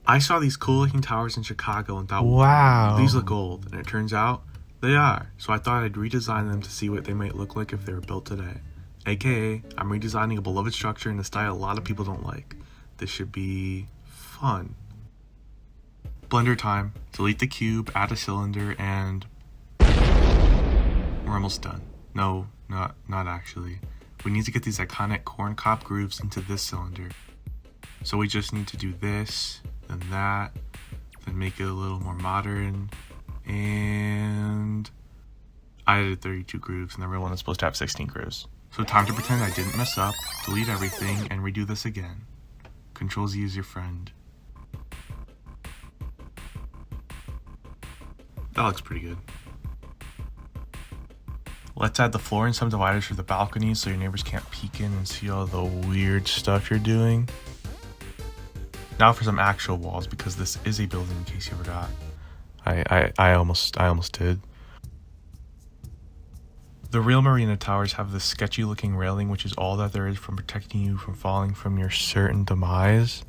I saw these cool looking towers in Chicago and thought, Wow. these look old, and it turns out they are. So I thought I'd redesign them to see what they might look like if they were built today. AKA, I'm redesigning a beloved structure in a style a lot of people don't like. This should be fun. Blender time. Delete the cube, add a cylinder, and we're almost done. No, not actually. We need to get these iconic corn cob grooves into this cylinder. So we just need to do this, then that, then make it a little more modern, and I added 32 grooves, and the real one is supposed to have 16 grooves. So time to pretend I didn't mess up, delete everything, and redo this again. Control Z is your friend. That looks pretty good. Let's add the floor and some dividers for the balconies so your neighbors can't peek in and see all the weird stuff you're doing. Now for some actual walls, because this is a building in case you forgot. I almost did. The real marina towers have this sketchy looking railing, which is all that there is from protecting you from falling from your certain demise.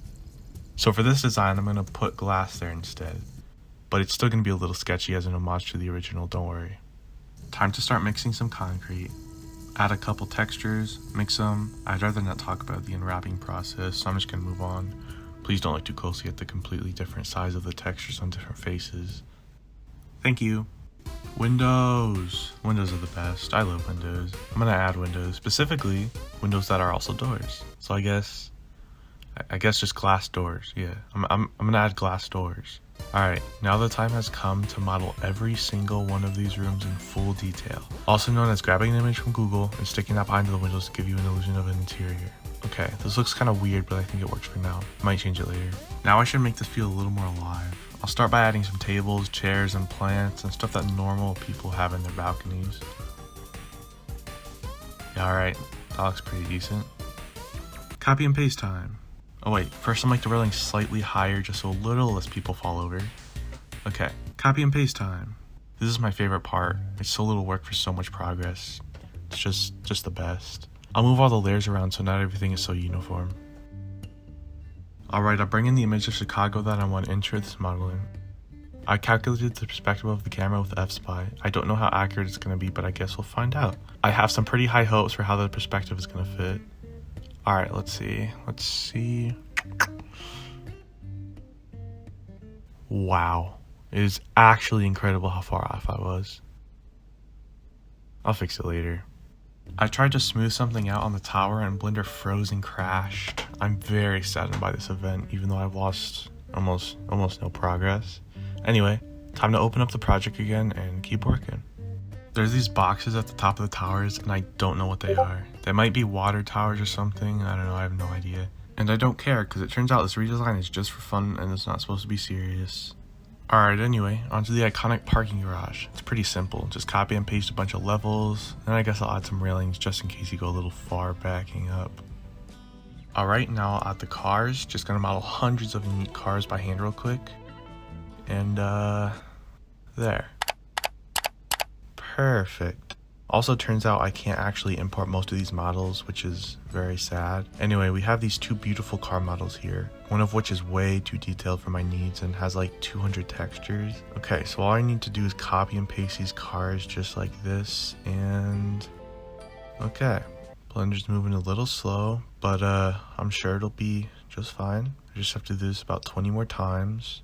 So for this design, I'm going to put glass there instead. But it's still going to be a little sketchy as an homage to the original, don't worry. Time to start mixing some concrete. Add a couple textures, mix them. I'd rather not talk about the unwrapping process, so I'm just going to move on. Please don't look too closely at the completely different size of the textures on different faces. Thank you. Windows. Windows are the best. I love windows. I'm going to add windows, specifically windows that are also doors. So I guess just glass doors. Yeah, I'm going to add glass doors. Alright, now the time has come to model every single one of these rooms in full detail. Also known as grabbing an image from Google and sticking that behind the windows to give you an illusion of an interior. Okay, this looks kind of weird, but I think it works for now. Might change it later. Now I should make this feel a little more alive. I'll start by adding some tables, chairs, and plants, and stuff that normal people have in their balconies. Yeah, alright, that looks pretty decent. Copy and paste time. Oh wait, first I'll make the railing slightly higher just so a little less people fall over. Okay, copy and paste time. This is my favorite part. It's so little work for so much progress. It's just the best. I'll move all the layers around so not everything is so uniform. Alright, I'll bring in the image of Chicago that I want to enter this model in. I calculated the perspective of the camera with F-Spy. I don't know how accurate it's going to be, but I guess we'll find out. I have some pretty high hopes for how the perspective is going to fit. Alright, let's see. Wow. It is actually incredible how far off I was. I'll fix it later. I tried to smooth something out on the tower and Blender froze and crashed. I'm very saddened by this event, even though I've lost almost no progress. Anyway, time to open up the project again and keep working. There's these boxes at the top of the towers and I don't know what they are. They might be water towers or something, I don't know, I have no idea. And I don't care because it turns out this redesign is just for fun and it's not supposed to be serious. Alright, anyway, onto the iconic parking garage. It's pretty simple, just copy and paste a bunch of levels, and I guess I'll add some railings just in case you go a little far backing up. Alright, now I'll add the cars, just gonna model hundreds of unique cars by hand real quick. And there. Perfect. Also turns out I can't actually import most of these models, which is very sad. Anyway, we have these two beautiful car models here, one of which is way too detailed for my needs and has like 200 textures. Okay, so all I need to do is copy and paste these cars just like this, and okay. Blender's moving a little slow, but I'm sure it'll be just fine. I just have to do this about 20 more times.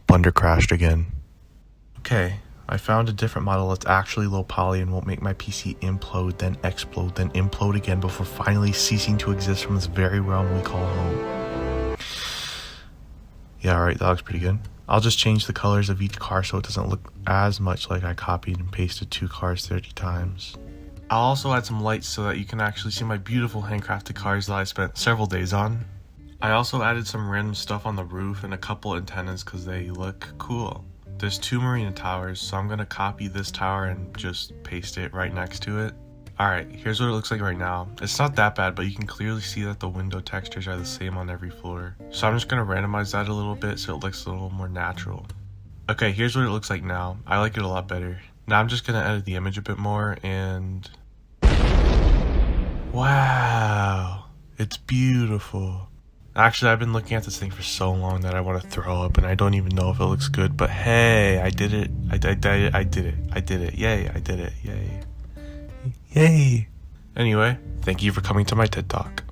Blender crashed again. Okay. I found a different model that's actually low poly and won't make my PC implode, then explode, then implode again before finally ceasing to exist from this very realm we call home. Yeah, alright, that looks pretty good. I'll just change the colors of each car so it doesn't look as much like I copied and pasted two cars 30 times. I'll also add some lights so that you can actually see my beautiful handcrafted cars that I spent several days on. I also added some random stuff on the roof and a couple antennas because they look cool. There's two marina towers, so I'm going to copy this tower and just paste it right next to it. Alright, here's what it looks like right now. It's not that bad, but you can clearly see that the window textures are the same on every floor. So I'm just going to randomize that a little bit so it looks a little more natural. Okay, here's what it looks like now. I like it a lot better. Now I'm just going to edit the image a bit more and... Wow! It's beautiful. Actually, I've been looking at this thing for so long that I want to throw up, and I don't even know if it looks good. But hey, I did it. I did it. I did it. Yay, I did it. Yay. Yay. Anyway, thank you for coming to my TED Talk.